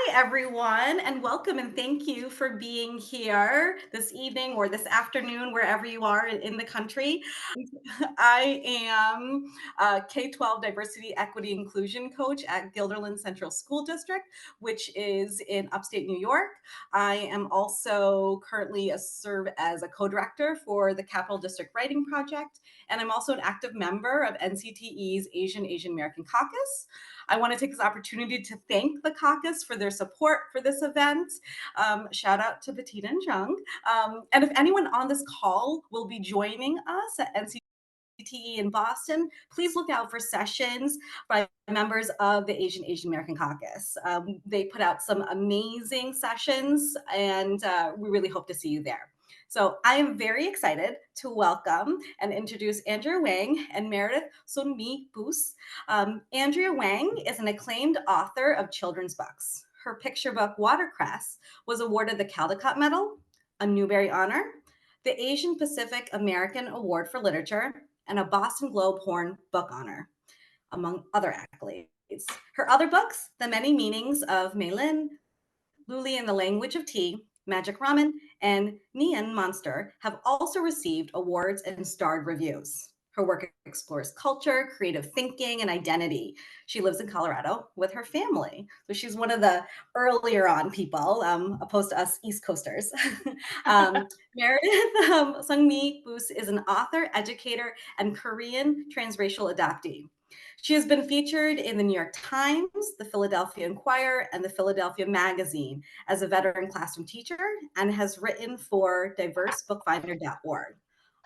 Hi, everyone, and welcome and thank you for being here this evening or this afternoon, wherever you are in the country. I am a K-12 Diversity, Equity, Inclusion Coach at Guilderland Central School District, which is in upstate New York. I am also currently serve as a co-director for the Capital District Writing Project, and I'm also an active member of NCTE's Asian American Caucus. I want to take this opportunity to thank the caucus for their support for this event. Shout out to Bettina and Jung. And if anyone on this call will be joining us at NCTE in Boston, please look out for sessions by members of the Asian American Caucus. They put out some amazing sessions, and we really hope to see you there. So I am very excited to welcome and introduce Andrea Wang and Meredith Buse. Andrea Wang is an acclaimed author of children's books. Her picture book, Watercress, was awarded the Caldecott Medal, a Newbery Honor, the Asian Pacific American Award for Literature, and a Boston Globe Horn Book Honor, among other accolades. Her other books, The Many Meanings of Meilin, Luli and the Language of Tea, Magic Ramen, and Neon Monster, have also received awards and starred reviews. Her work explores culture, creative thinking, and identity. She lives in Colorado with her family. So she's one of the earlier on people, opposed to us East Coasters. Meredith Seung Buse is an author, educator, and Korean transracial adoptee. She has been featured in the New York Times, the Philadelphia Inquirer, and the Philadelphia Magazine as a veteran classroom teacher and has written for diversebookfinder.org.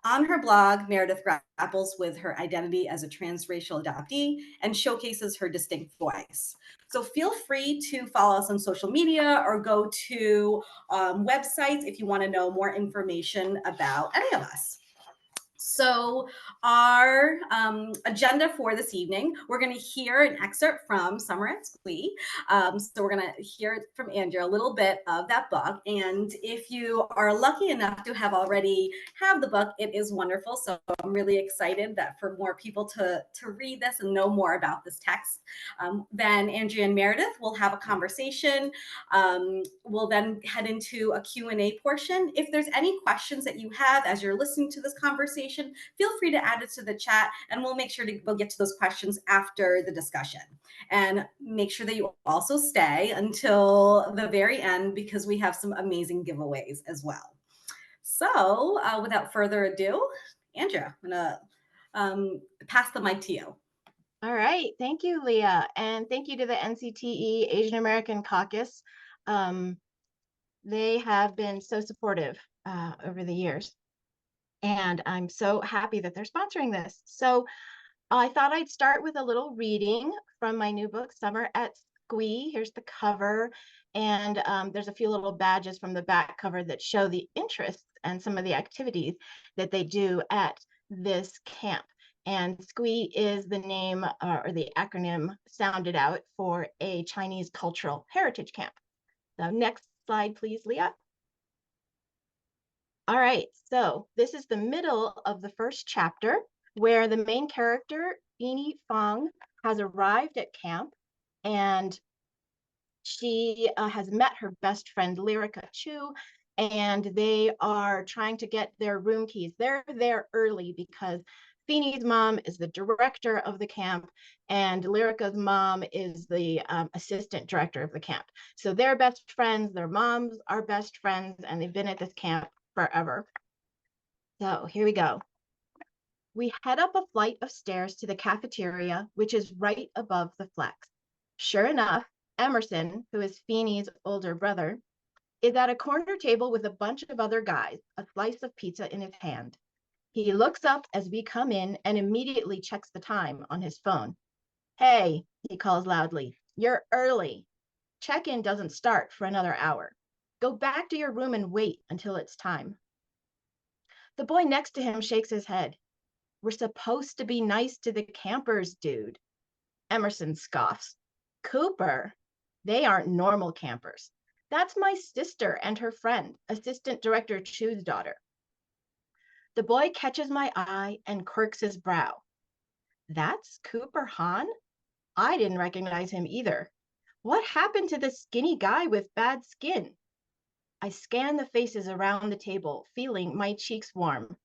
On her blog, Meredith grapples with her identity as a transracial adoptee and showcases her distinct voice. So feel free to follow us on social media or go to websites if you want to know more information about any of us. So, our agenda for this evening, we're going to hear an excerpt from Summer at Squee. So, we're going to hear from Andrea a little bit of that book. And if you are lucky enough to have already have the book, it is wonderful. So, I'm really excited that for more people to read this and know more about this text. Then Andrea and Meredith will have a conversation. We'll then head into a Q&A portion. If there's any questions that you have as you're listening to this conversation, feel free to add it to the chat and we'll make sure we'll get to those questions after the discussion. And make sure that you also stay until the very end because we have some amazing giveaways as well. So without further ado, Andrea, I'm gonna pass the mic to you. All right. Thank you, Leah. And thank you to the NCTE Asian American Caucus. They have been so supportive over the years. And I'm so happy that they're sponsoring this. So I thought I'd start with a little reading from my new book, Summer at Squee. Here's the cover. And there's a few little badges from the back cover that show the interests and some of the activities that they do at this camp. And Squee is the name or the acronym sounded out for a Chinese cultural heritage camp. So next slide, please, Leah. All right, so this is the middle of the first chapter where the main character, Beanie Fong, has arrived at camp and she has met her best friend, Lyrica Chu, and they are trying to get their room keys. They're there early because Feeney's mom is the director of the camp and Lyrica's mom is the assistant director of the camp. So they're best friends, their moms are best friends, and they've been at this camp forever. So here we go. We head up a flight of stairs to the cafeteria, which is right above the flex. Sure enough, Emerson, who is Feeney's older brother, is at a corner table with a bunch of other guys, a slice of pizza in his hand. He looks up as we come in and immediately checks the time on his phone. Hey, he calls loudly, you're early. Check-in doesn't start for another hour. Go back to your room and wait until it's time. The boy next to him shakes his head. We're supposed to be nice to the campers, dude. Emerson scoffs. Cooper, they aren't normal campers. That's my sister and her friend, Assistant Director Chu's daughter. The boy catches my eye and quirks his brow. That's Cooper Han? I didn't recognize him either. What happened to the skinny guy with bad skin? I scan the faces around the table, feeling my cheeks warm.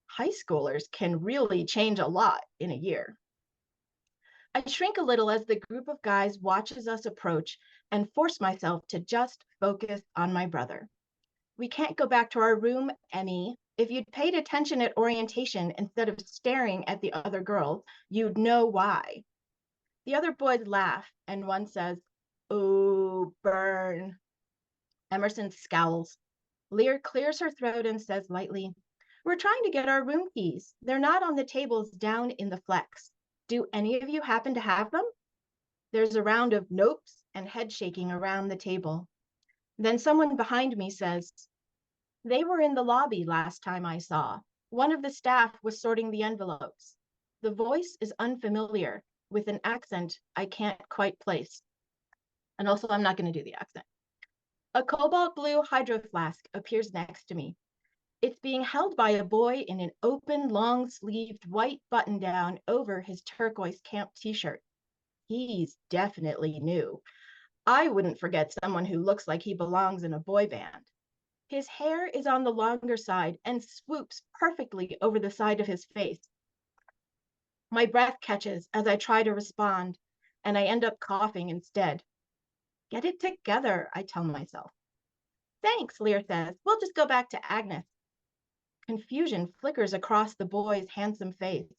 High schoolers can really change a lot in a year. I shrink a little as the group of guys watches us approach and force myself to just focus on my brother. We can't go back to our room, Emmy. If you'd paid attention at orientation instead of staring at the other girls, you'd know why. The other boys laugh, and one says, "Oh, burn." Emerson scowls. Lear clears her throat and says lightly, "We're trying to get our room keys. They're not on the tables down in the flex. Do any of you happen to have them?" There's a round of nopes and head shaking around the table. Then someone behind me says, "They were in the lobby last time I saw. One of the staff was sorting the envelopes." The voice is unfamiliar, with an accent I can't quite place. And also, I'm not going to do the accent. A cobalt blue hydro flask appears next to me. It's being held by a boy in an open, long-sleeved white button-down over his turquoise camp t-shirt. He's definitely new. I wouldn't forget someone who looks like he belongs in a boy band. His hair is on the longer side and swoops perfectly over the side of his face. My breath catches as I try to respond, and I end up coughing instead. "Get it together," I tell myself. "Thanks," Lear says. "We'll just go back to Agnes." Confusion flickers across the boy's handsome face.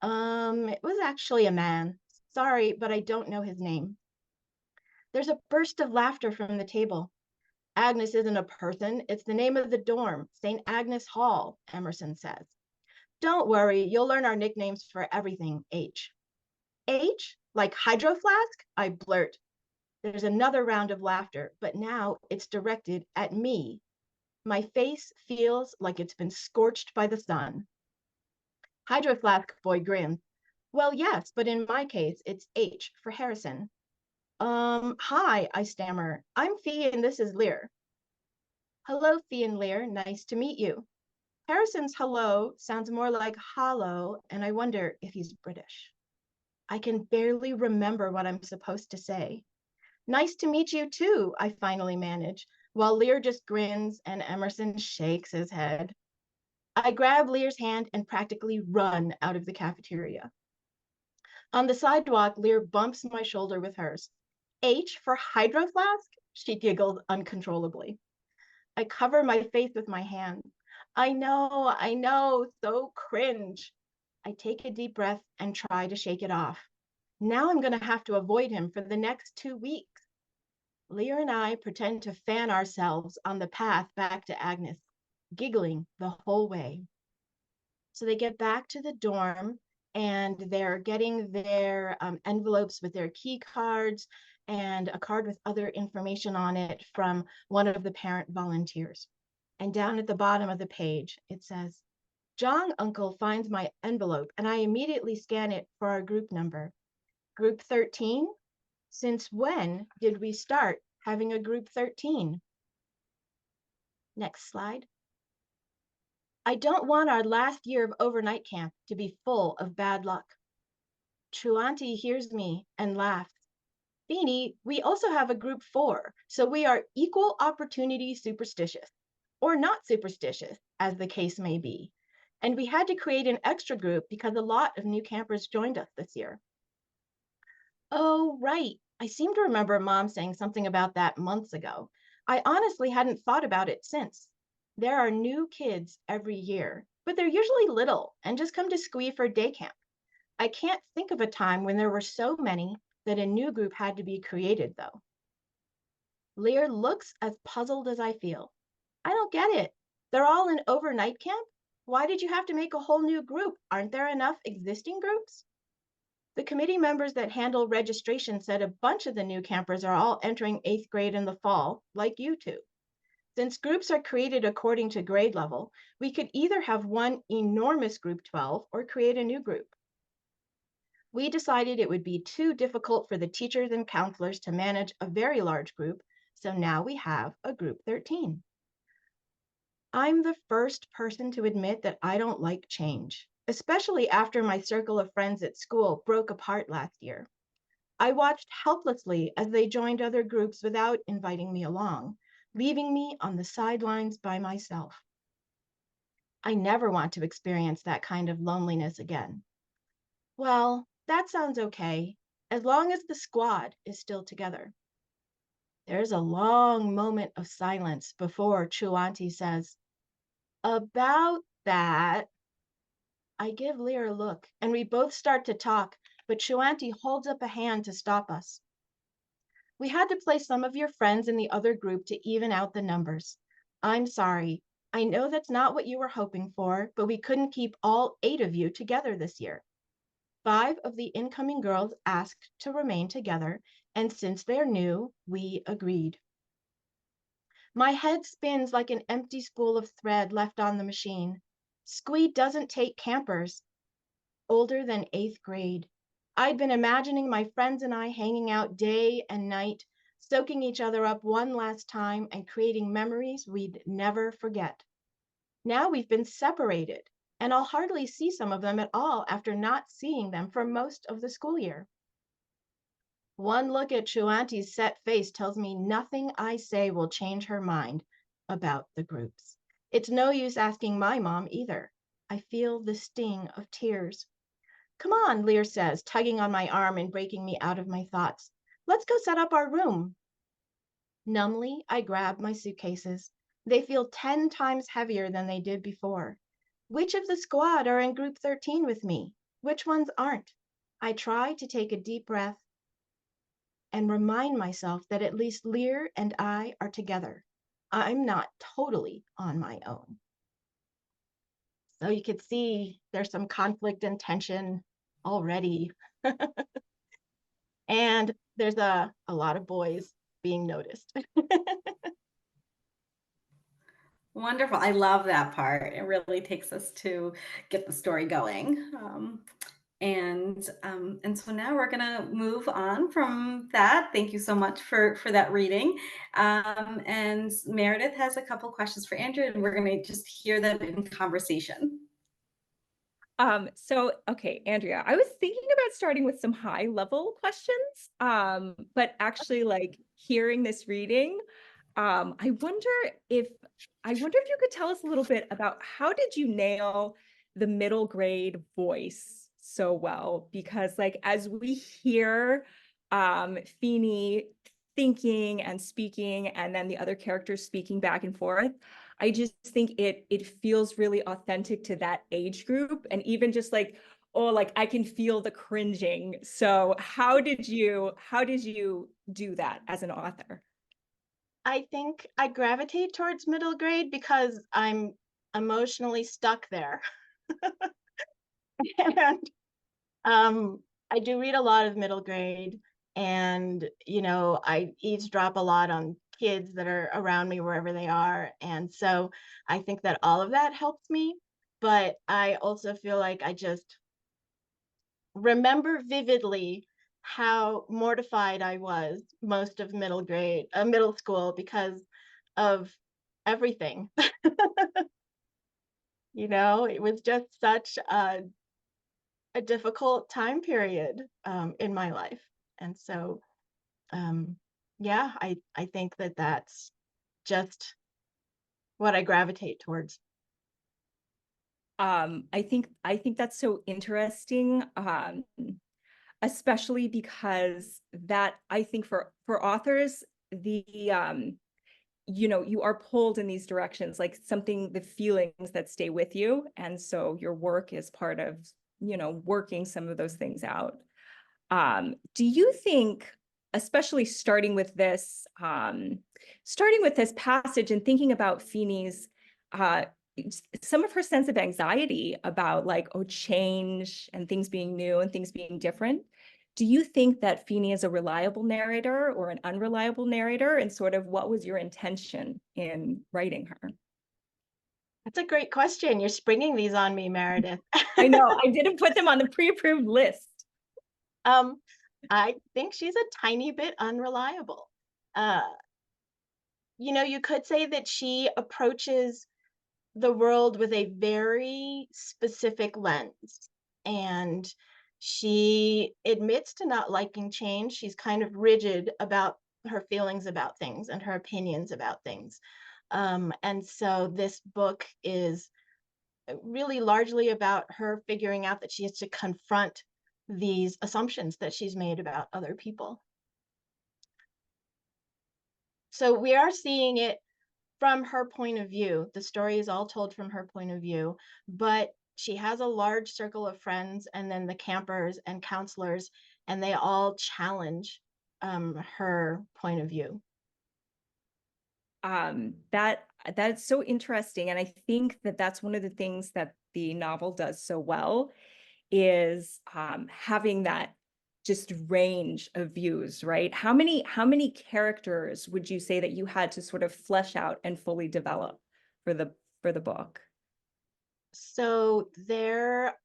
It was actually a man. Sorry, but I don't know his name." There's a burst of laughter from the table. "Agnes isn't a person, it's the name of the dorm, St. Agnes Hall," Emerson says. "Don't worry, you'll learn our nicknames for everything, H." "H? Like hydro flask?" I blurt. There's another round of laughter, but now it's directed at me. My face feels like it's been scorched by the sun. Hydro flask boy grins. "Well, yes, but in my case, it's H for Harrison." Hi," I stammer. "I'm Fee and this is Lear." "Hello, Fee and Lear. Nice to meet you." Harrison's hello sounds more like hollow, and I wonder if he's British. I can barely remember what I'm supposed to say. "Nice to meet you too," I finally manage, while Lear just grins and Emerson shakes his head. I grab Lear's hand and practically run out of the cafeteria. On the sidewalk, Lear bumps my shoulder with hers. "H for hydro flask?" She giggled uncontrollably. I cover my face with my hand. I know, so cringe. I take a deep breath and try to shake it off. Now I'm going to have to avoid him for the next 2 weeks. Leah and I pretend to fan ourselves on the path back to Agnes, giggling the whole way. So they get back to the dorm and they're getting their envelopes with their key cards and a card with other information on it from one of the parent volunteers. And down at the bottom of the page, it says, "Jong uncle finds my envelope and I immediately scan it for our group number. Group 13? Since when did we start having a group 13? Next slide. I don't want our last year of overnight camp to be full of bad luck. Truanti hears me and laughs. "Beanie, we also have a group 4, so we are equal opportunity superstitious, or not superstitious, as the case may be. And we had to create an extra group because a lot of new campers joined us this year." Oh, right. I seem to remember Mom saying something about that months ago. I honestly hadn't thought about it since. There are new kids every year, but they're usually little and just come to Squee for day camp. I can't think of a time when there were so many that a new group had to be created, though. Lear looks as puzzled as I feel. "I don't get it. They're all in overnight camp? Why did you have to make a whole new group? Aren't there enough existing groups?" The committee members that handle registration said a bunch of the new campers are all entering 8th grade in the fall, like you two. Since groups are created according to grade level, we could either have one enormous group 12 or create a new group. We decided it would be too difficult for the teachers and counselors to manage a very large group, so now we have a group 13. I'm the first person to admit that I don't like change, especially after my circle of friends at school broke apart last year. I watched helplessly as they joined other groups without inviting me along, leaving me on the sidelines by myself. I never want to experience that kind of loneliness again. Well, that sounds okay, as long as the squad is still together. There's a long moment of silence before Chuanti says, "About that." I give Leah a look, and we both start to talk, but Chuanti holds up a hand to stop us. "We had to place some of your friends in the other group to even out the numbers. I'm sorry. I know that's not what you were hoping for, but we couldn't keep all 8 of you together this year. 5 of the incoming girls asked to remain together, and since they're new, we agreed." My head spins like an empty spool of thread left on the machine. Squee doesn't take campers. Older than 8th grade. I'd been imagining my friends and I hanging out day and night, soaking each other up one last time and creating memories we'd never forget. Now we've been separated, and I'll hardly see some of them at all after not seeing them for most of the school year. One look at Chuanti's set face tells me nothing I say will change her mind about the groups. It's no use asking my mom either. I feel the sting of tears. "Come on," Lear says, tugging on my arm and breaking me out of my thoughts. "Let's go set up our room." Numbly, I grab my suitcases. They feel 10 times heavier than they did before. Which of the squad are in group 13 with me? Which ones aren't? I try to take a deep breath and remind myself that at least Lear and I are together. I'm not totally on my own. So you could see there's some conflict and tension already. And there's a lot of boys being noticed. Wonderful. I love that part. It really takes us to get the story going. And so now we're gonna move on from that. Thank you so much for that reading. And Meredith has a couple questions for Andrea, and we're gonna just hear them in conversation. Okay, Andrea, I was thinking about starting with some high level questions, but actually like hearing this reading, I wonder if you could tell us a little bit about how did you nail the middle grade voice so well? Because like as we hear Feeny thinking and speaking, and then the other characters speaking back and forth, I just think it feels really authentic to that age group, and even just like, oh, like I can feel the cringing. So how did you do that as an author? I think I gravitate towards middle grade because I'm emotionally stuck there. And I do read a lot of middle grade, and I eavesdrop a lot on kids that are around me wherever they are. And so I think that all of that helps me. But I also feel like I just remember vividly how mortified I was most of middle school because of everything. It was just such a difficult time period in my life. And so, yeah, I think that that's just what I gravitate towards. I think that's so interesting, especially because that I think for authors, the you are pulled in these directions, like something, the feelings that stay with you, and so your work is part of working some of those things out. Do you think, especially starting with this passage and thinking about Feeney's, uh, some of her sense of anxiety about like, oh, change and things being new and things being different. Do you think that Feeney is a reliable narrator or an unreliable narrator? And sort of what was your intention in writing her? That's a great question. You're springing these on me, Meredith. I know I didn't put them on the pre-approved list. um, I think she's a tiny bit unreliable. Uh, you could say that she approaches the world with a very specific lens. And She admits to not liking change. She's kind of rigid about her feelings about things and her opinions about things. And so this book is really largely about her figuring out that she has to confront these assumptions that she's made about other people. So we are seeing it from her point of view. The story is all told from her point of view, but she has a large circle of friends and then the campers and counselors, and they all challenge her point of view. That's so interesting, and I think that that's one of the things that the novel does so well is having that just range of views, right? How many characters would you say that you had to sort of flesh out and fully develop for the book? So there,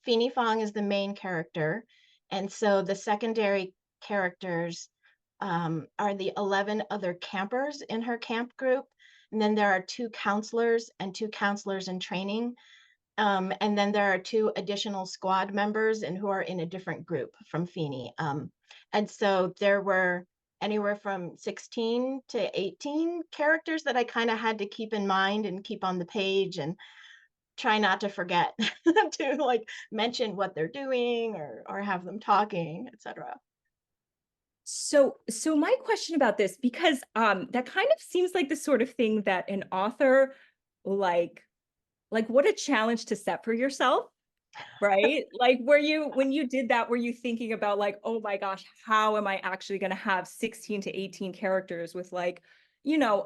Feeny Fong is the main character, and so the secondary characters are the 11 other campers in her camp group, and then there are two counselors and two counselors in training, and then there are two additional squad members and who are in a different group from Feeny. And so there were anywhere from 16 to 18 characters that I kind of had to keep in mind and keep on the page and try not to forget to like mention what they're doing or have them talking, etc. So my question about this, because that kind of seems like the sort of thing that an author like what a challenge to set for yourself, right? Like, when you did that, were you thinking about like, oh my gosh, how am I actually going to have 16 to 18 characters with like,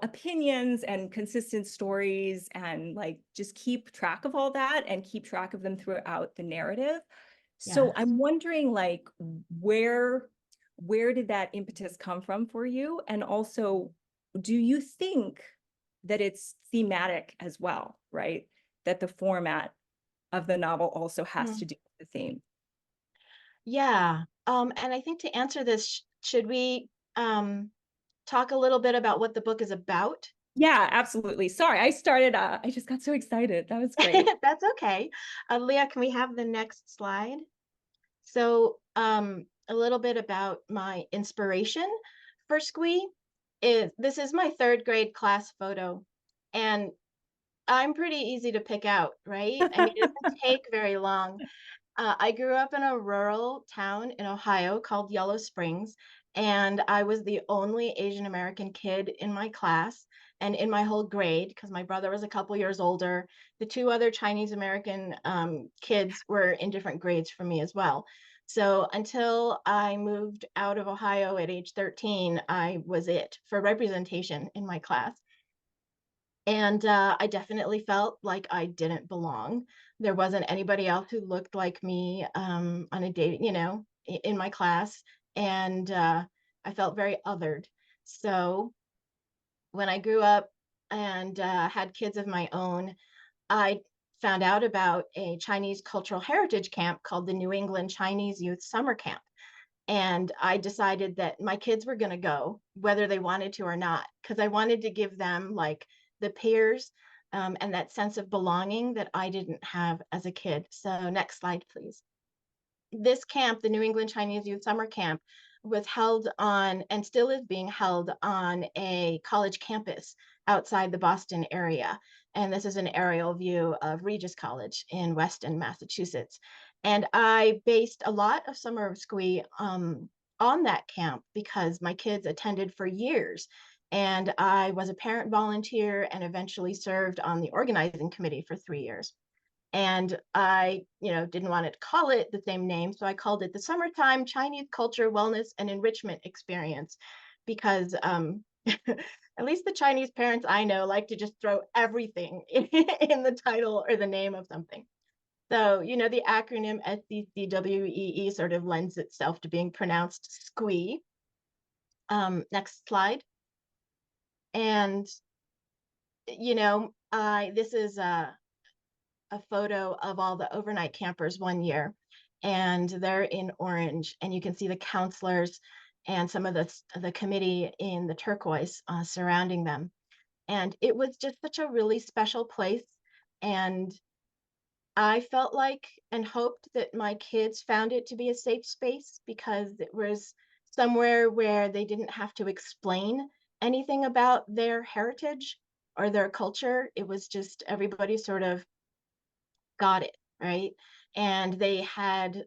opinions and consistent stories and like just keep track of all that and keep track of them throughout the narrative? So Yes. I'm wondering like where did that impetus come from for you? And also, do you think that it's thematic as well, right? That the format of the novel also has Mm. to do with the theme. Yeah. And I think to answer this, should we talk a little bit about what the book is about? Yeah, absolutely. Sorry, I just got so excited. That was great. That's okay. Leah, can we have the next slide? So, a little bit about my inspiration for Squee is this is my third grade class photo, and I'm pretty easy to pick out, right? I mean, it doesn't take very long. I grew up in a rural town in Ohio called Yellow Springs, and I was the only Asian American kid in my class and in my whole grade because my brother was a couple years older. The two other Chinese American kids were in different grades from me as well. So until I moved out of Ohio at age 13, I was it for representation in my class. And I definitely felt like I didn't belong. There wasn't anybody else who looked like me on a date, in my class. And I felt very othered. So when I grew up and had kids of my own, I found out about a Chinese cultural heritage camp called the New England Chinese Youth Summer Camp. And I decided that my kids were going to go, whether they wanted to or not, because I wanted to give them like the peers and that sense of belonging that I didn't have as a kid. So, next slide, please. This camp, the New England Chinese Youth Summer Camp, was held on and still is being held on a college campus outside the Boston area. And this is an aerial view of Regis College in Weston, Massachusetts. And I based a lot of Summer of Squee on that camp because my kids attended for years. And I was a parent volunteer and eventually served on the organizing committee for 3 years. And I, didn't want to call it the same name, so I called it the Summertime Chinese Culture, Wellness, and Enrichment Experience, because at least the Chinese parents I know like to just throw everything in the title or the name of something. So, the acronym SCCWEE sort of lends itself to being pronounced Squee. Next slide. And, this is a photo of all the overnight campers one year, and they're in orange, and you can see the counselors and some of the committee in the turquoise surrounding them. And it was just such a really special place. And I felt like and hoped that my kids found it to be a safe space because it was somewhere where they didn't have to explain anything about their heritage or their culture. It was just everybody sort of got it, right? And they had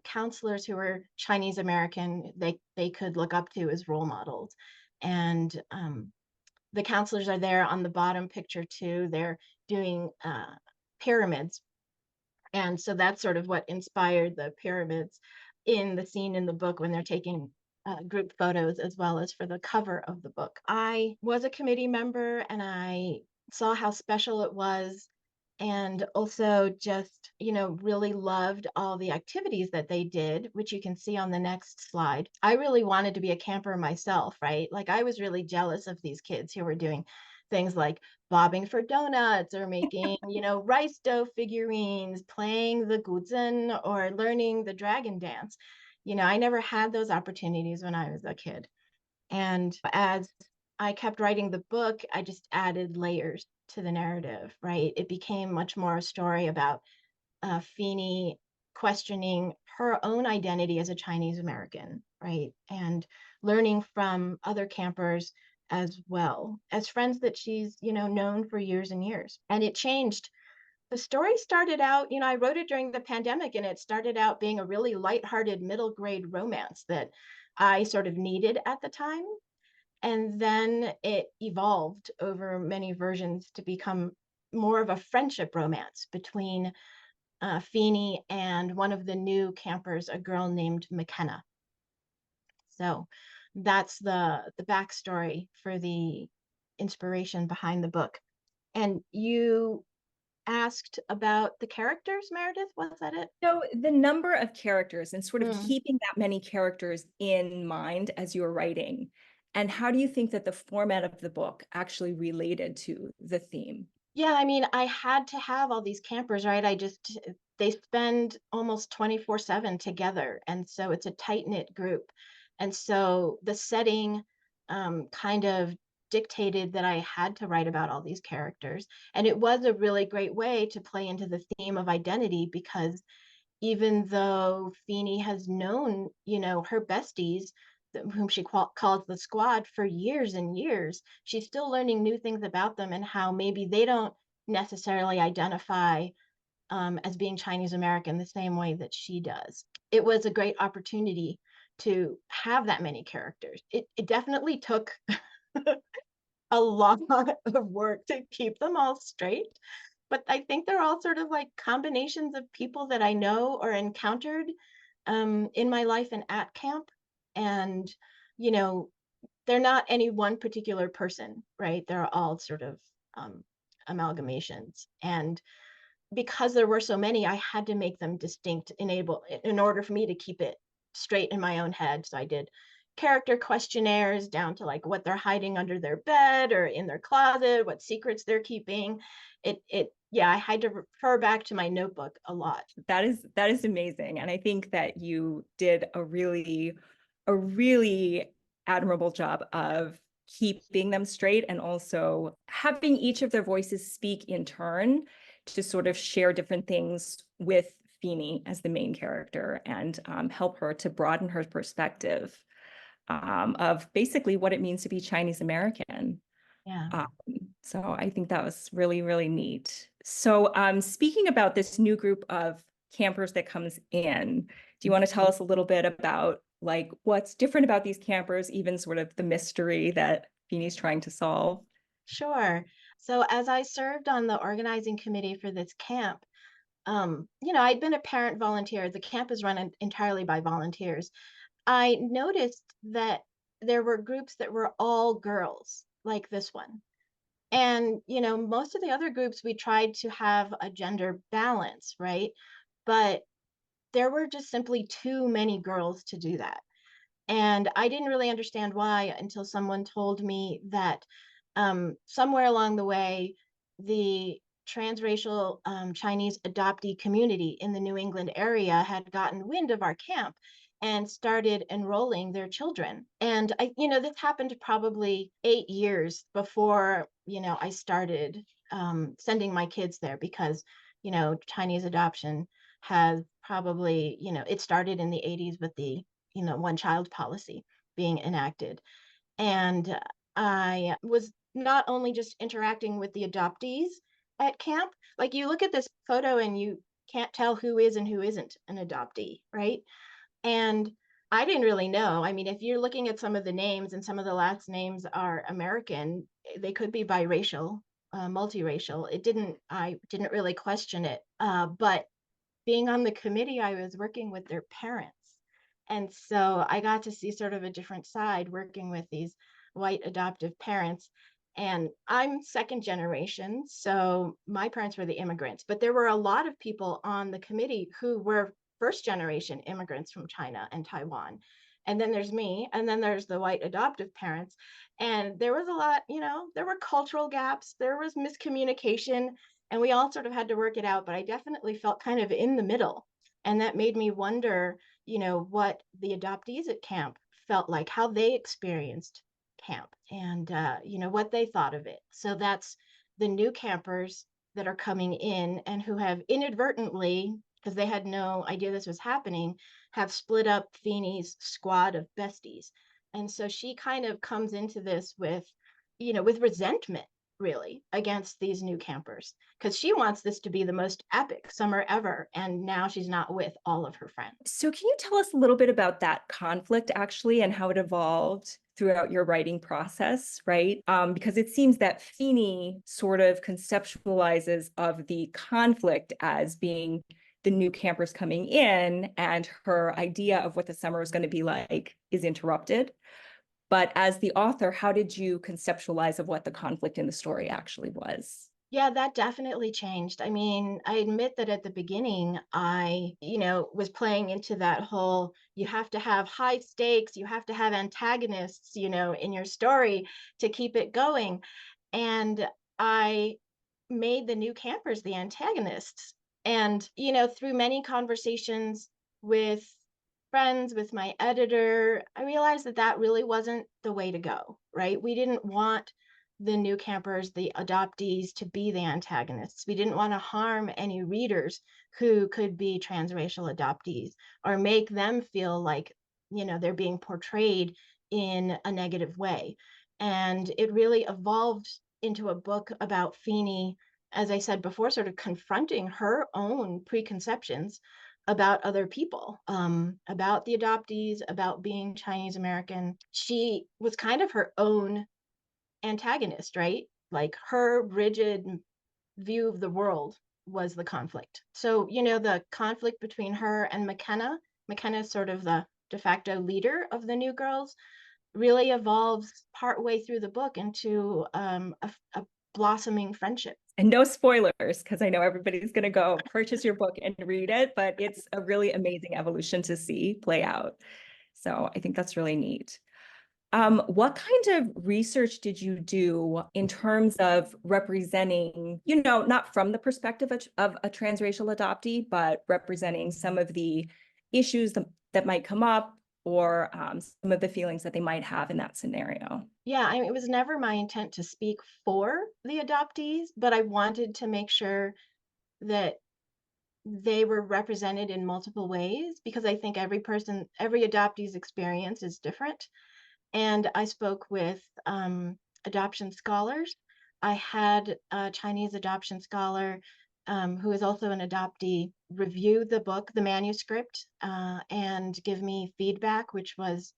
counselors who were Chinese American they could look up to as role models. And the counselors are there on the bottom picture too. They're doing pyramids, and so that's sort of what inspired the pyramids in the scene in the book when they're taking group photos as well as for the cover of the book. I was a committee member and I saw how special it was, and also just, really loved all the activities that they did, which you can see on the next slide. I really wanted to be a camper myself, right? Like I was really jealous of these kids who were doing things like bobbing for donuts or making, rice dough figurines, playing the guzheng or learning the dragon dance. I never had those opportunities when I was a kid. And as I kept writing the book, I just added layers to the narrative, right? It became much more a story about Feeney questioning her own identity as a Chinese American, right? And learning from other campers as well as friends that she's, known for years and years. And it changed. The story started out, I wrote it during the pandemic, and it started out being a really lighthearted middle grade romance that I sort of needed at the time. And then it evolved over many versions to become more of a friendship romance between Feeney and one of the new campers, a girl named McKenna. So that's the backstory for the inspiration behind the book. And you asked about the characters, Meredith, was that it? So the number of characters and sort of Mm. keeping that many characters in mind as you were writing. And how do you think that the format of the book actually related to the theme? Yeah, I mean, I had to have all these campers, right? They spend almost 24/7 together. And so it's a tight-knit group. And so the setting kind of dictated that I had to write about all these characters. And it was a really great way to play into the theme of identity because even though Feeney has known, her besties, whom she calls the squad, for years and years, she's still learning new things about them and how maybe they don't necessarily identify as being Chinese American the same way that she does. It was a great opportunity to have that many characters. It definitely took a lot of work to keep them all straight. But I think they're all sort of like combinations of people that I know or encountered in my life and at camp. And, you know, they're not any one particular person, right? They're all sort of um, amalgamations. And because there were so many, I had to make them distinct, in order for me to keep it straight in my own head. So I did character questionnaires down to like what they're hiding under their bed or in their closet, what secrets they're keeping. Yeah, I had to refer back to my notebook a lot. That is amazing. And I think that you did a really admirable job of keeping them straight and also having each of their voices speak in turn to sort of share different things with Feeney as the main character and help her to broaden her perspective of basically what it means to be Chinese American. Yeah. Um, so I think that was really, really neat. So speaking about this new group of campers that comes in, do you want to tell us a little bit about like what's different about these campers, even sort of the mystery that Feeney's trying to solve? Sure. So as I served on the organizing committee for this camp, I'd been a parent volunteer. The camp is run entirely by volunteers. I noticed that there were groups that were all girls, like this one. And, most of the other groups, we tried to have a gender balance, right? But there were just simply too many girls to do that. And I didn't really understand why until someone told me that somewhere along the way, the transracial Chinese adoptee community in the New England area had gotten wind of our camp and started enrolling their children. And this happened probably 8 years before, I started sending my kids there because Chinese adoption has probably, it started in the 80s with the, one child policy being enacted. And I was not only just interacting with the adoptees at camp, like you look at this photo and you can't tell who is and who isn't an adoptee, right? And I didn't really know. I mean, if you're looking at some of the names and some of the last names are American, they could be biracial, multiracial. I didn't really question it. But being on the committee, I was working with their parents. And so I got to see sort of a different side working with these white adoptive parents. And I'm second generation, so my parents were the immigrants, but there were a lot of people on the committee who were first generation immigrants from China and Taiwan. And then there's me, and then there's the white adoptive parents. And there was a lot, there were cultural gaps, there was miscommunication, and we all sort of had to work it out, but I definitely felt kind of in the middle. And that made me wonder, what the adoptees at camp felt like, how they experienced camp, and what they thought of it. So that's the new campers that are coming in and who have inadvertently, because they had no idea this was happening, have split up Feeney's squad of besties. And so she kind of comes into this with resentment, really, against these new campers, because she wants this to be the most epic summer ever, and now she's not with all of her friends. So can you tell us a little bit about that conflict actually and how it evolved throughout your writing process, right? Because it seems that Feeney sort of conceptualizes of the conflict as being the new campers coming in, and her idea of what the summer is going to be like is interrupted. But as the author, how did you conceptualize of what the conflict in the story actually was? Yeah, that definitely changed. I mean, I admit that at the beginning, I, was playing into that whole, you have to have high stakes, you have to have antagonists, in your story to keep it going. And I made the new campers the antagonists. And, through many conversations with friends, with my editor, I realized that that really wasn't the way to go, right? We didn't want the new campers, the adoptees, to be the antagonists. We didn't want to harm any readers who could be transracial adoptees or make them feel like, they're being portrayed in a negative way. And it really evolved into a book about Feeney, as I said before, sort of confronting her own preconceptions about other people, about the adoptees, about being Chinese American. She was kind of her own antagonist, right? Like her rigid view of the world was the conflict. So, the conflict between her and McKenna is sort of the de facto leader of the New Girls, really evolves partway through the book into a blossoming friendship. And no spoilers, because I know everybody's going to go purchase your book and read it, but it's a really amazing evolution to see play out. So I think that's really neat. What kind of research did you do in terms of representing, not from the perspective of a transracial adoptee, but representing some of the issues that might come up, or some of the feelings that they might have in that scenario? Yeah, I mean, it was never my intent to speak for the adoptees, but I wanted to make sure that they were represented in multiple ways, because I think every adoptee's experience is different. And I spoke with adoption scholars. I had a Chinese adoption scholar who is also an adoptee review the book, the manuscript, and give me feedback, which was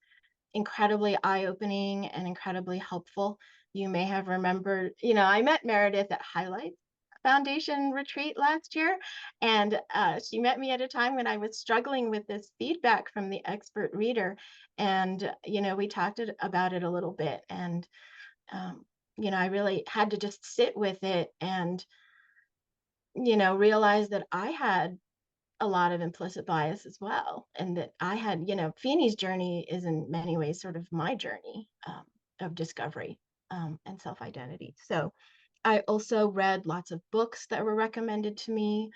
incredibly eye-opening and incredibly helpful. You may have remembered, I met Meredith at Highlights Foundation retreat last year, and she met me at a time when I was struggling with this feedback from the expert reader, and we talked about it a little bit, and I really had to just sit with it and realize that I had a lot of implicit bias as well, and that I had, Feeney's journey is in many ways sort of my journey of discovery and self-identity. So I also read lots of books that were recommended to me.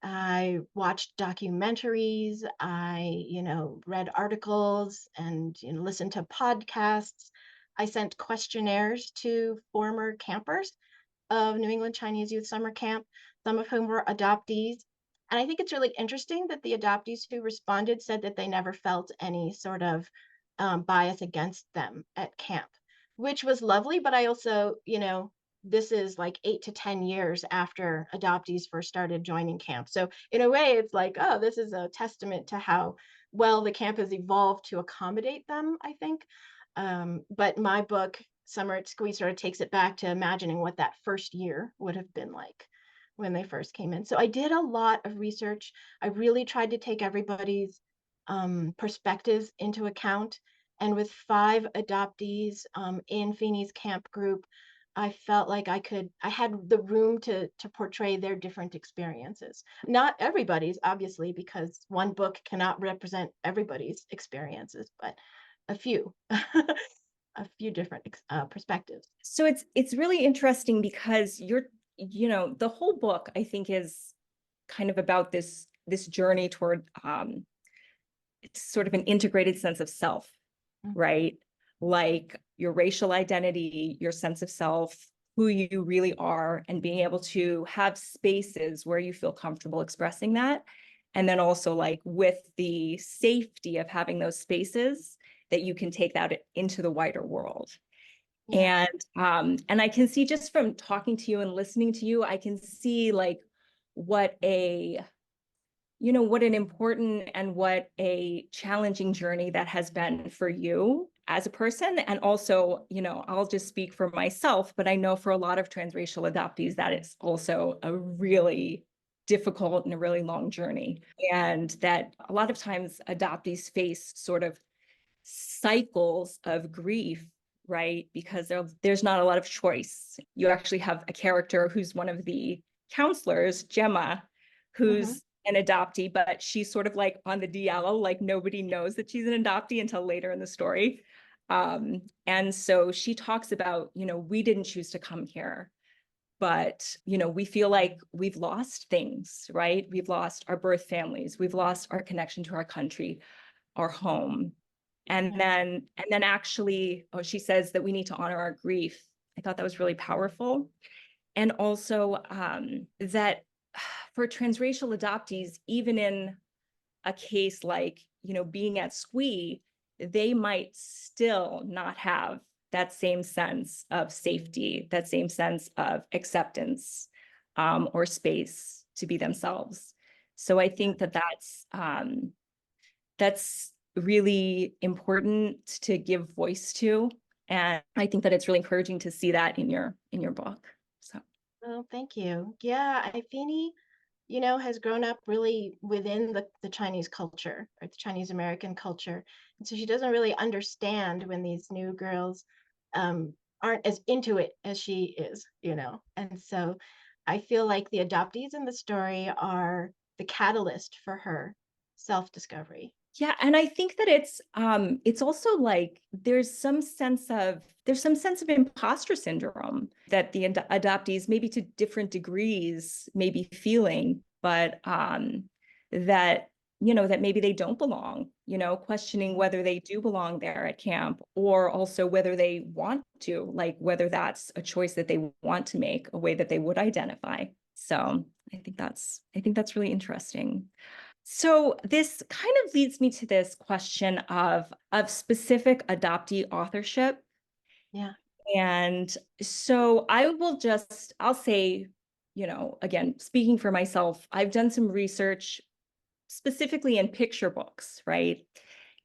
I watched documentaries. I, read articles and listened to podcasts. I sent questionnaires to former campers of New England Chinese Youth Summer Camp some of whom were adoptees. And I think it's really interesting that the adoptees who responded said that they never felt any sort of bias against them at camp, which was lovely. But I also, this is like 8 to 10 years after adoptees first started joining camp. So in a way, it's like, oh, this is a testament to how well the camp has evolved to accommodate them, I think. But my book, Summer at Squee, sort of takes it back to imagining what that first year would have been like when they first came in. So I did a lot of research. I really tried to take everybody's perspectives into account. And with 5 adoptees in Feeney's camp group, I felt like I had the room to portray their different experiences. Not everybody's, obviously, because one book cannot represent everybody's experiences, but a few, a few different perspectives. So it's really interesting because the whole book, I think, is kind of about this journey toward it's sort of an integrated sense of self, right? Like your racial identity, your sense of self, who you really are, and being able to have spaces where you feel comfortable expressing that. And then also like with the safety of having those spaces that you can take that into the wider world. Yeah. And I can see just from talking to you and listening to you, I can see like what an important and what a challenging journey that has been for you as a person. And also, I'll just speak for myself, but I know for a lot of transracial adoptees, that it's also a really difficult and a really long journey. And that a lot of times adoptees face sort of cycles of grief, right? Because there's not a lot of choice. You actually have a character who's one of the counselors, Gemma, who's an adoptee, but she's sort of like on the DL, like nobody knows that she's an adoptee until later in the story. And so she talks about, we didn't choose to come here, but, we feel like we've lost things, right? We've lost our birth families. We've lost our connection to our country, our home. And then actually, she says that we need to honor our grief. I thought that was really powerful. And also that for transracial adoptees, even in a case like, being at Squee, they might still not have that same sense of safety, that same sense of acceptance or space to be themselves. So I think that that's really important to give voice to. And I think that it's really encouraging to see that in your book. So. Well, thank you. Yeah, Ifini, has grown up really within the Chinese culture or the Chinese American culture. And so she doesn't really understand when these new girls aren't as into it as she is, And so I feel like the adoptees in the story are the catalyst for her self-discovery. Yeah, and I think that it's also like there's some sense of imposter syndrome that the adoptees, maybe to different degrees, may be feeling, but that that maybe they don't belong, questioning whether they do belong there at camp, or also whether they want to, like whether that's a choice that they want to make, a way that they would identify. So I think that's really interesting. So this kind of leads me to this question of specific adoptee authorship. Yeah. And so I'll say, again, speaking for myself, I've done some research specifically in picture books, right?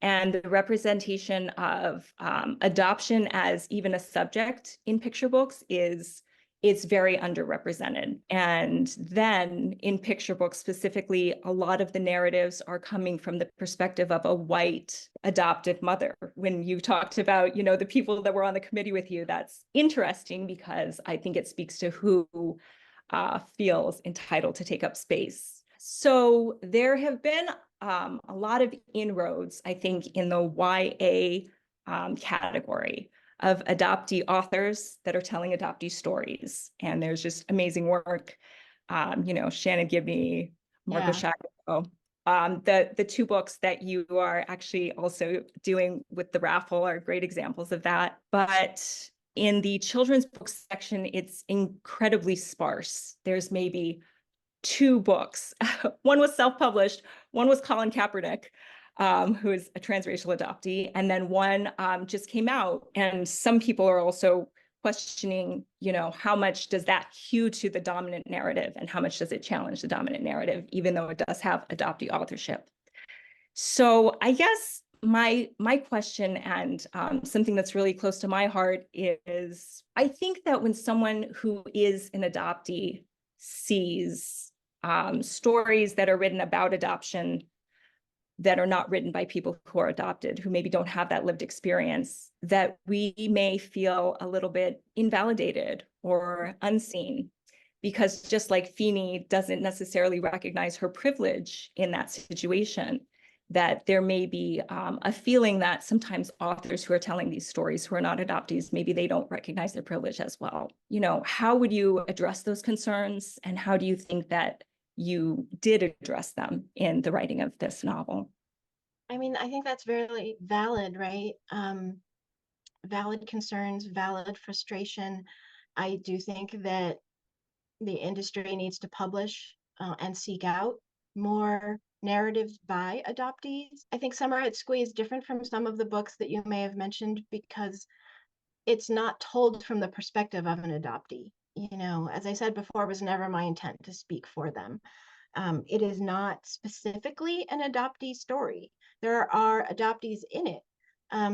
And the representation of adoption as even a subject in picture books it's very underrepresented. And then in picture books specifically, a lot of the narratives are coming from the perspective of a white adoptive mother. When you talked about, the people that were on the committee with you, that's interesting because I think it speaks to who feels entitled to take up space. So there have been a lot of inroads, I think, in the YA category of adoptee authors that are telling adoptee stories. And there's just amazing work. Shannon Gibney, Margot Shacko. The 2 books that you are actually also doing with the raffle are great examples of that. But in the children's book section, it's incredibly sparse. There's maybe two books. One was self-published, one was Colin Kaepernick, who is a transracial adoptee, and then one just came out. And some people are also questioning, how much does that hew to the dominant narrative and how much does it challenge the dominant narrative, even though it does have adoptee authorship. So I guess my question, and something that's really close to my heart, is I think that when someone who is an adoptee sees stories that are written about adoption that are not written by people who are adopted, who maybe don't have that lived experience, that we may feel a little bit invalidated or unseen, because just like Feeney doesn't necessarily recognize her privilege in that situation, that there may be a feeling that sometimes authors who are telling these stories who are not adoptees, maybe they don't recognize their privilege as well. How would you address those concerns, and how do you think that you did address them in the writing of this novel? I mean, I think that's very valid, right? Valid concerns, valid frustration. I do think that the industry needs to publish and seek out more narratives by adoptees. I think Summer at Squee is different from some of the books that you may have mentioned because it's not told from the perspective of an adoptee. As I said before, it was never my intent to speak for them. It is not specifically an adoptee story. There are adoptees in it,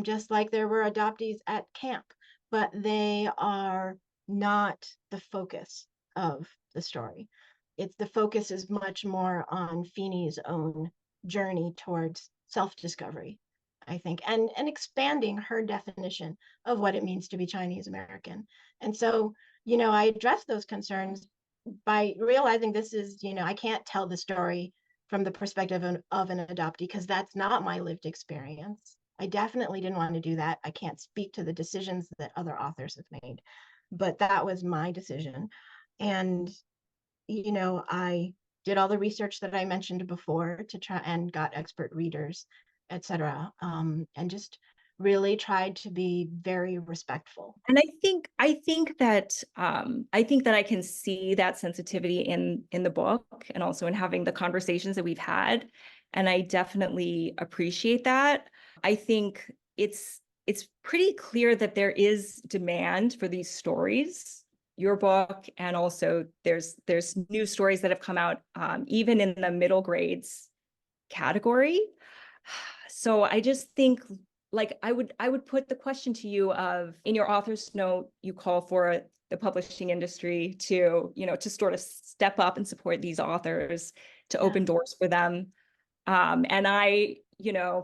just like there were adoptees at camp, but they are not the focus of the story. The focus is much more on Feeney's own journey towards self-discovery, I think, and expanding her definition of what it means to be Chinese American. And so, I address those concerns by realizing this is, I can't tell the story from the perspective of an adoptee because that's not my lived experience. I definitely didn't want to do that. I can't speak to the decisions that other authors have made, but that was my decision. And, I did all the research that I mentioned before to try and got expert readers, etc. And just really tried to be very respectful. And I think that I can see that sensitivity in the book, and also in having the conversations that we've had. And I definitely appreciate that. I think it's pretty clear that there is demand for these stories, your book, and also there's new stories that have come out, even in the middle grades category. So I just think, like, I would put the question to you of, in your author's note, you call for the publishing industry to, to sort of step up and support these authors, to open doors for them. And I,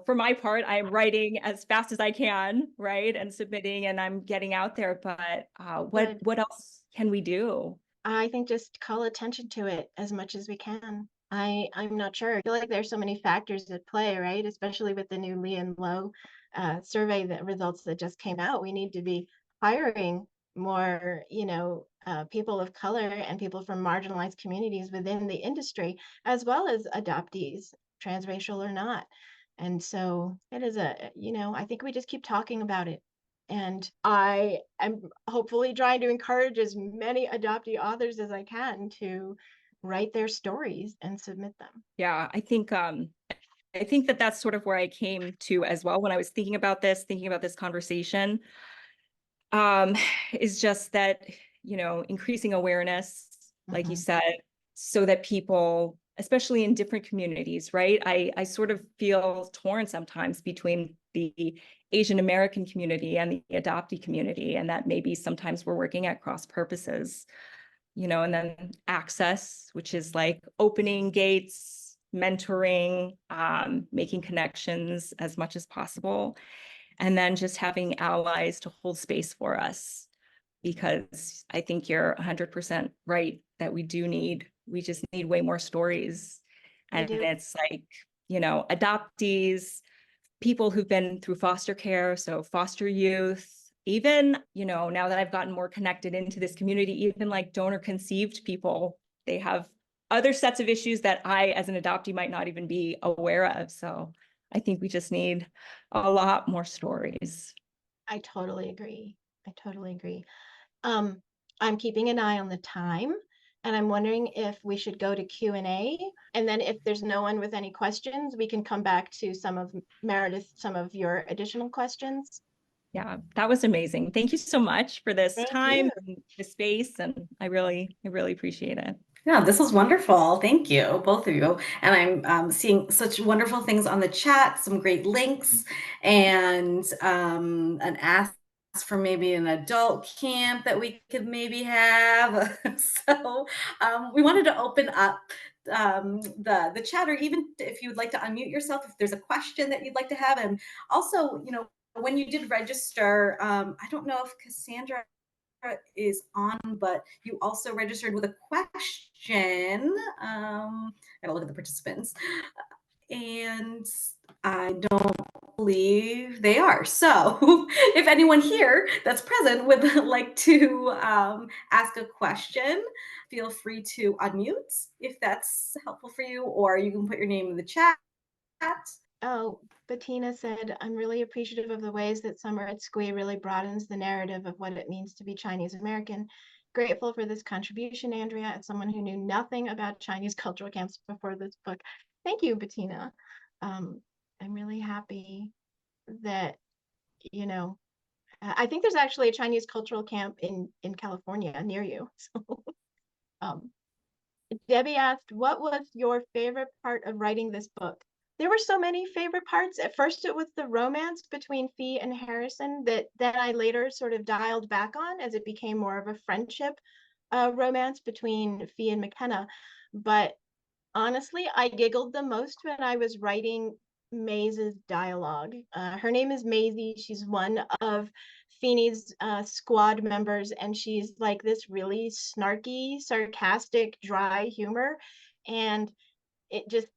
for my part, I'm writing as fast as I can, right? And submitting, and I'm getting out there. But what else can we do? I think just call attention to it as much as we can. I'm not sure. I feel like there's so many factors at play, right? Especially with the new Leah and Low survey results that just came out. We need to be hiring more, people of color and people from marginalized communities within the industry, as well as adoptees, transracial or not. And so it is I think we just keep talking about it. And I am hopefully trying to encourage as many adoptee authors as I can to write their stories and submit them. Yeah, I think that that's sort of where I came to as well when I was thinking about this conversation, is just that, increasing awareness, like you said, so that people, especially in different communities, right? I sort of feel torn sometimes between the Asian American community and the adoptee community, and that maybe sometimes we're working at cross purposes, and then access, which is like opening gates, mentoring, making connections as much as possible, and then just having allies to hold space for us. Because I think you're 100% right that we just need way more stories. And it's like, adoptees, people who've been through foster care, so foster youth, even, now that I've gotten more connected into this community, even like donor conceived people, they have other sets of issues that I, as an adoptee, might not even be aware of. So I think we just need a lot more stories. I totally agree. I'm keeping an eye on the time. And I'm wondering if we should go to Q&A. And then if there's no one with any questions, we can come back to some of Meredith, some of your additional questions. Yeah, that was amazing. Thank you so much for this Thank time you. and the space. And I really appreciate it. Yeah, this was wonderful. Thank you, both of you. And I'm seeing such wonderful things on the chat, some great links, and an ask for maybe an adult camp that we could maybe have. So we wanted to open up the chat, or even if you would like to unmute yourself, if there's a question that you'd like to have. And also, when you did register, I don't know if Cassandra is on, but you also registered with a question. Gotta look at the participants. And I don't believe they are. So if anyone here that's present would like to ask a question, feel free to unmute if that's helpful for you, or you can put your name in the chat. Oh, Bettina said, I'm really appreciative of the ways that Summer at Squee really broadens the narrative of what it means to be Chinese American. Grateful for this contribution, Andrea, as someone who knew nothing about Chinese cultural camps before this book. Thank you, Bettina. I'm really happy that, you know, I think there's actually a Chinese cultural camp in California near you. So, um, Debbie asked, what was your favorite part of writing this book? There were so many favorite parts. At first, it was the romance between Fee and Harrison that I later sort of dialed back on as it became more of a friendship romance between Fee and McKenna. But honestly, I giggled the most when I was writing Maze's dialogue. Her name is Maisie. She's one of Feeney's squad members, and she's like this really snarky, sarcastic, dry humor. And it just,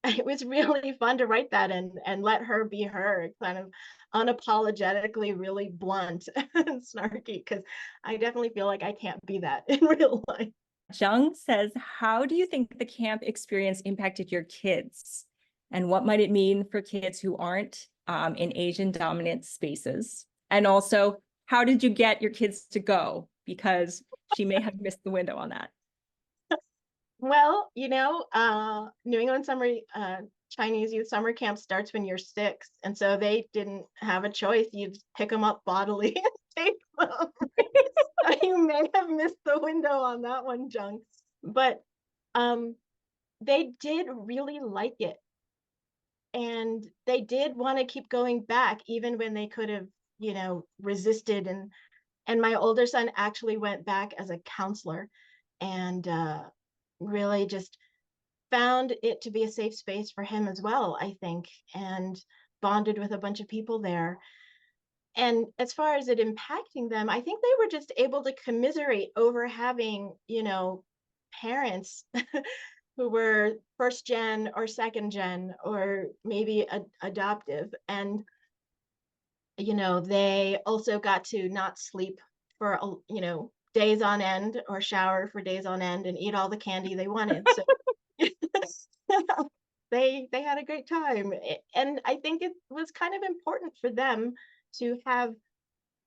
it was really fun to write that and let her be her, kind of unapologetically really blunt and snarky, because I definitely feel like I can't be that in real life. Seung says, how do you think the camp experience impacted your kids? And what might it mean for kids who aren't in Asian dominant spaces? And also, how did you get your kids to go? Because she may have missed the window on that. Well, New England summer Chinese youth summer camp starts when you're 6, and so they didn't have a choice. You just pick them up bodily and take them. So you may have missed the window on that one, Junks. But they did really like it, and they did want to keep going back, even when they could have, resisted. And my older son actually went back as a counselor, and really just found it to be a safe space for him as well, I think, and bonded with a bunch of people there. And as far as it impacting them, I think they were just able to commiserate over having, parents who were first gen or second gen or maybe adoptive. And, they also got to not sleep for, days on end, or shower for days on end, and eat all the candy they wanted. So they had a great time. And I think it was kind of important for them to have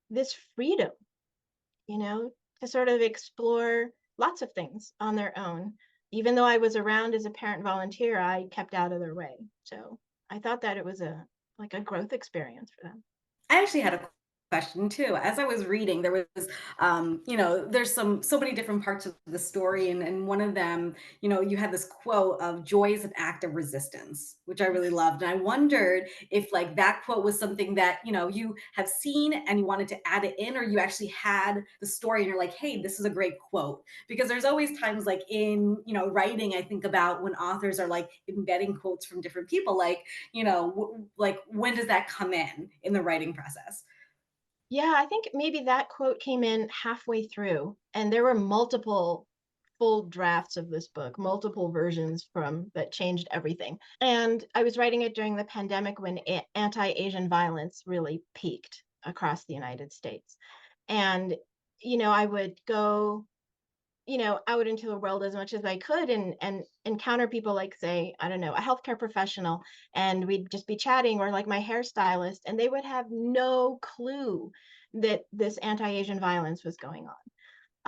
this freedom, to sort of explore lots of things on their own. Even though I was around as a parent volunteer, I kept out of their way. So I thought that it was a growth experience for them. I actually had a question too. As I was reading, there was, there's so many different parts of the story, and one of them, you had this quote of "joy is an act of resistance," which I really loved, and I wondered if like that quote was something that you have seen and you wanted to add it in, or you actually had the story and you're like, hey, this is a great quote. Because there's always times like in writing, I think about when authors are like embedding quotes from different people, like like when does that come in the writing process? Yeah, I think maybe that quote came in halfway through, and there were multiple full drafts of this book, multiple versions from that changed everything. And I was writing it during the pandemic when anti-Asian violence really peaked across the United States. And, I would go out into the world as much as I could and encounter people like, say, I don't know, a healthcare professional, and we'd just be chatting, or like my hairstylist, and they would have no clue that this anti-Asian violence was going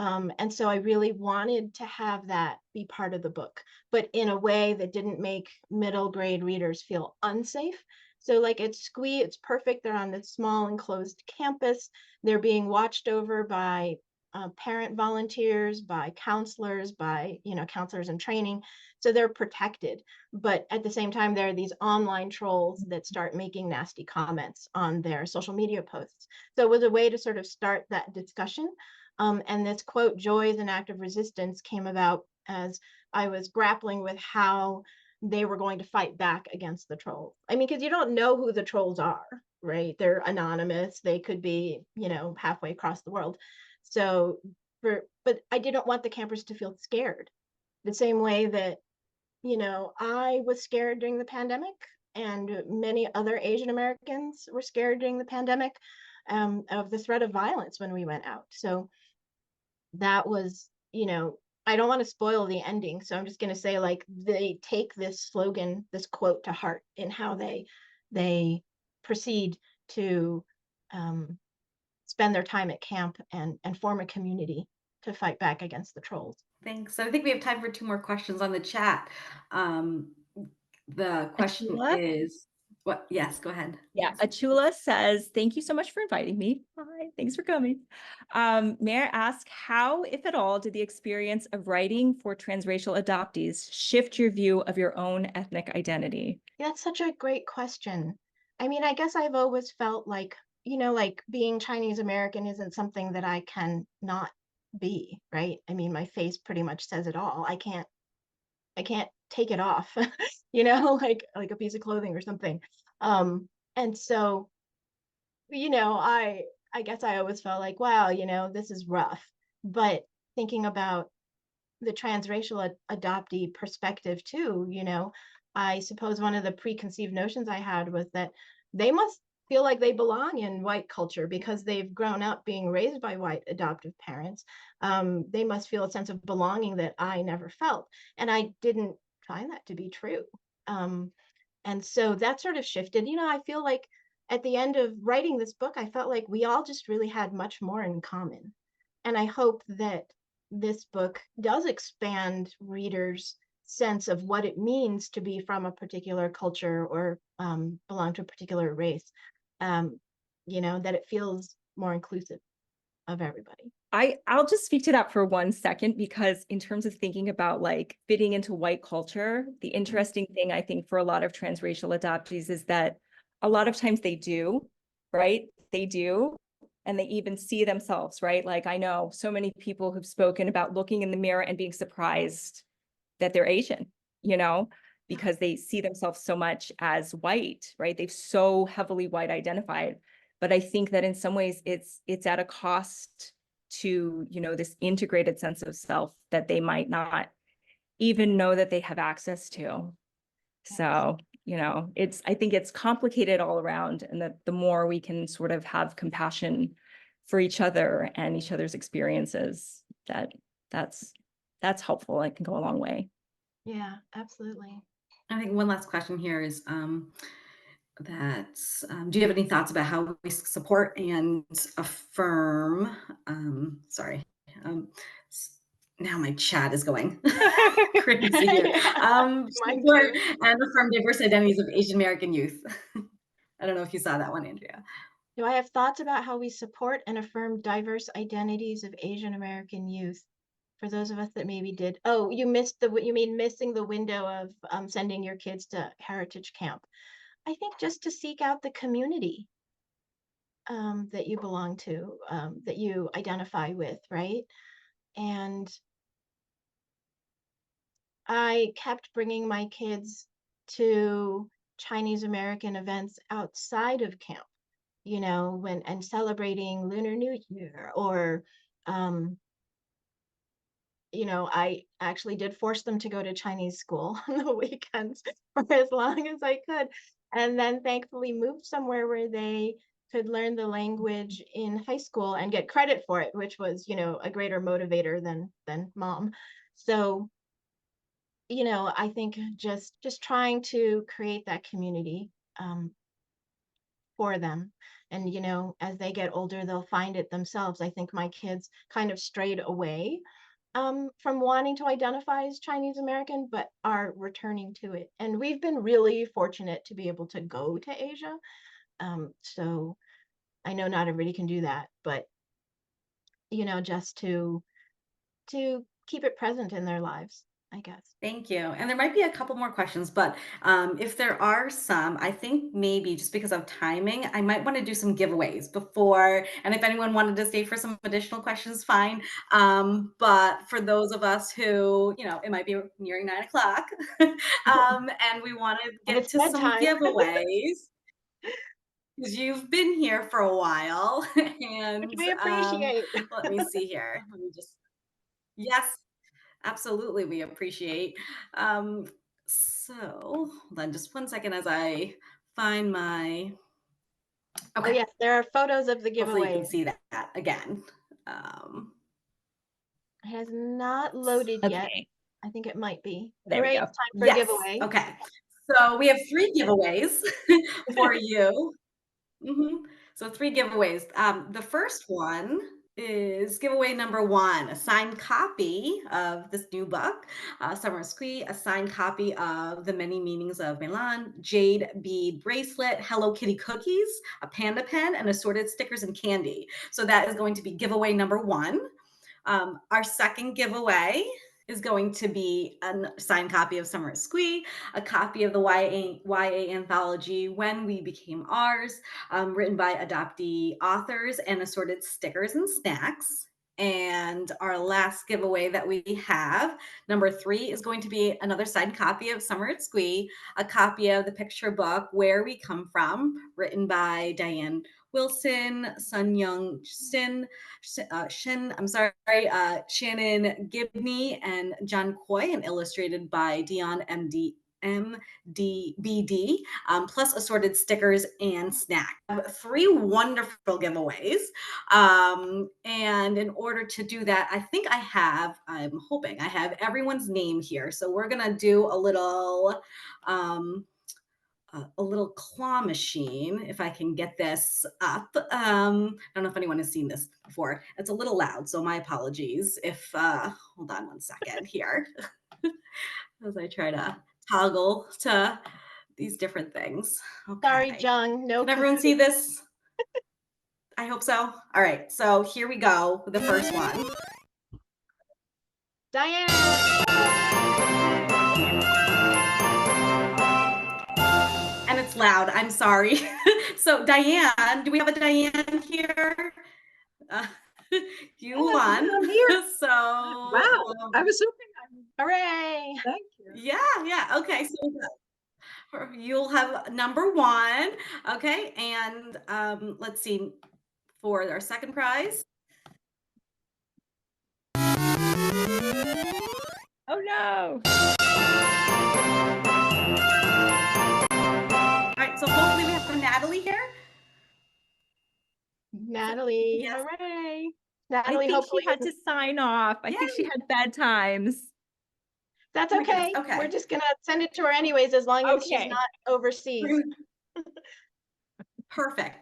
And so I really wanted to have that be part of the book, but in a way that didn't make middle grade readers feel unsafe. So like at Squee, it's perfect. They're on this small enclosed campus. They're being watched over by parent volunteers, by counselors, by, counselors in training. So they're protected. But at the same time, there are these online trolls that start making nasty comments on their social media posts. So it was a way to sort of start that discussion. And this quote, "Joy is an act of resistance," came about as I was grappling with how they were going to fight back against the trolls. I mean, because you don't know who the trolls are, right? They're anonymous. They could be, halfway across the world. So, but I didn't want the campers to feel scared the same way that, I was scared during the pandemic, and many other Asian Americans were scared during the pandemic, of the threat of violence when we went out. So that was, I don't want to spoil the ending, so I'm just going to say, like, they take this slogan, this quote to heart in how they proceed to spend their time at camp and form a community to fight back against the trolls. Thanks. So I think we have time for 2 more questions on the chat. The question Achula? is what? Yes, go ahead. Yeah, Achula says, "Thank you so much for inviting me." Hi, thanks for coming. May I ask, how, if at all, did the experience of writing for transracial adoptees shift your view of your own ethnic identity? That's such a great question. I mean, I guess I've always felt like, like being Chinese American isn't something that I can not be, right? I mean, my face pretty much says it all. I can't take it off, like a piece of clothing or something. And so, I guess I always felt like, wow, this is rough. But thinking about the transracial adoptee perspective too, I suppose one of the preconceived notions I had was that they must feel like they belong in white culture because they've grown up being raised by white adoptive parents. They must feel a sense of belonging that I never felt. And I didn't find that to be true. Um, and so that sort of shifted. I feel like at the end of writing this book, I felt like we all just really had much more in common. And I hope that this book does expand readers' sense of what it means to be from a particular culture or belong to a particular race. That it feels more inclusive of everybody. I'll just speak to that for 1 second, because in terms of thinking about like fitting into white culture, the interesting thing I think for a lot of transracial adoptees is that a lot of times they do, right? They do. And they even see themselves, right? Like I know so many people who've spoken about looking in the mirror and being surprised that they're Asian, because they see themselves so much as white, right? They've so heavily white identified. But I think that in some ways it's at a cost to, this integrated sense of self that they might not even know that they have access to. So, I think it's complicated all around, and that the more we can sort of have compassion for each other and each other's experiences, that's helpful. It can go a long way. Yeah, absolutely. I think one last question here is do you have any thoughts about how we support and affirm? Sorry. Um, Now my chat is going crazy here. Yeah, mine Support too. and affirm diverse identities of Asian American youth. I don't know if you saw that one, Andrea. Do I have thoughts about how we support and affirm diverse identities of Asian American youth? For those of us that maybe did. Oh, you mean missing the window of sending your kids to heritage camp. I think just to seek out the community that you belong to, that you identify with, right? And I kept bringing my kids to Chinese American events outside of camp, and celebrating Lunar New Year, or um, I actually did force them to go to Chinese school on the weekends for as long as I could. And then thankfully moved somewhere where they could learn the language in high school and get credit for it, which was, a greater motivator than mom. So, I think just trying to create that community for them. And, you know, as they get older, they'll find it themselves. I think my kids kind of strayed away from wanting to identify as Chinese American, but are returning to it. And we've been really fortunate to be able to go to Asia. So I know not everybody can do that, but you know, just to keep it present in their lives, I guess. Thank you. And there might be a couple more questions, but if there are some, I think maybe just because of timing, I might want to do some giveaways before. And if anyone wanted to stay for some additional questions, fine. But for those of us who, you know, it might be nearing 9 o'clock, and we want to And get it's to some bedtime. giveaways because you've been here for a while. And Which we appreciate. let me see here. Let me just, yes. Absolutely, we appreciate. Um, so hold on just one second as I find my. Oh Okay, yes, there are photos of the hopefully you can giveaways. see that again. Um, It has not loaded yet. Okay, I think it might be. there we Hooray, go. it's time for a yes. giveaway. Okay. So we have 3 giveaways for you. So 3 giveaways. The first one is giveaway number 1, a signed copy of this new book, Summer Squee, a signed copy of The Many Meanings of Milan, jade bead bracelet, Hello Kitty cookies, a panda pen, and assorted stickers and candy. So that is going to be giveaway number 1. Our second giveaway is going to be a signed copy of Summer Squee, a copy of the YA anthology When We Became Ours, written by adoptee authors, and assorted stickers and snacks. And our last giveaway that we have, number 3, is going to be another signed copy of Summer at Squee, a copy of the picture book Where We Come From, written by Diane Wilson, Sun Young Shannon Gibney, and John Coy, and illustrated by Dion MDBD, plus assorted stickers and snacks. 3 wonderful giveaways. And in order to do that, I'm hoping I have everyone's name here. So we're going to do a little claw machine, if I can get this up. I don't know if anyone has seen this before. It's a little loud, so my apologies. If hold on one second here, as I try to toggle to these different things. Sorry, Okay, Jung, no can everyone see this? I hope so. All right, so here we go with the first one. Diane! And it's loud. I'm sorry. So Diane, do we have a Diane here? Uh, you won. I'm here. So Wow. I was hoping Hooray! thank you. yeah. Okay. So you'll have number 1. Okay. And let's see for our second prize. Oh no. All right. So hopefully we have Natalie here. Natalie, Yes. hooray! I Natalie think hopefully she had to sign off. I think she had bad times. That's Oh my goodness, okay. okay. We're just gonna send it to her anyways, as long as she's Okay. not overseas. Perfect.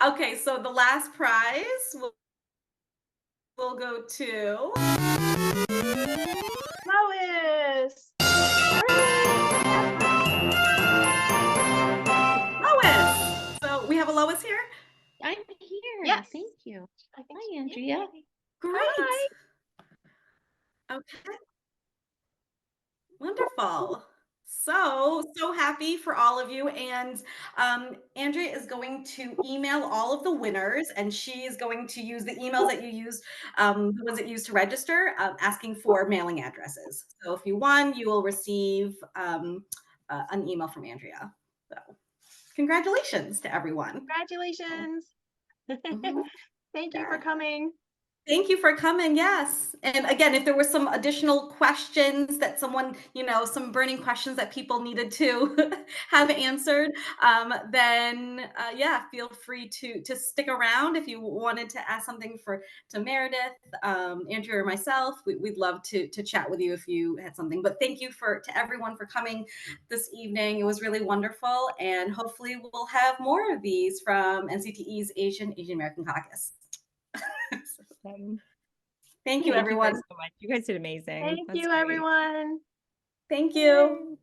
Okay. So the last prize will go to Lois! Lois. So we have a Lois here. I'm here. Yes. Thank you. I think Hi, she- Andrea. Great. Hi. Okay. Wonderful. So happy for all of you. And Andrea is going to email all of the winners, and she is going to use the emails that you used, the ones that you used to register, asking for mailing addresses. So if you won, you will receive an email from Andrea. So congratulations to everyone. Congratulations! Mhm. Thank you for Yeah. coming. Thank you for coming. Yes. And again, if there were some additional questions that someone, some burning questions that people needed to have answered, then yeah, feel free to stick around if you wanted to ask something to Meredith, Andrea, or myself. We'd love to chat with you if you had something. But thank you to everyone for coming this evening. It was really wonderful, and hopefully we'll have more of these from NCTE's Asian American Caucus. Thank you, everyone. Thank you guys so much. You guys did amazing. Thank That's you, great. everyone. Thank you.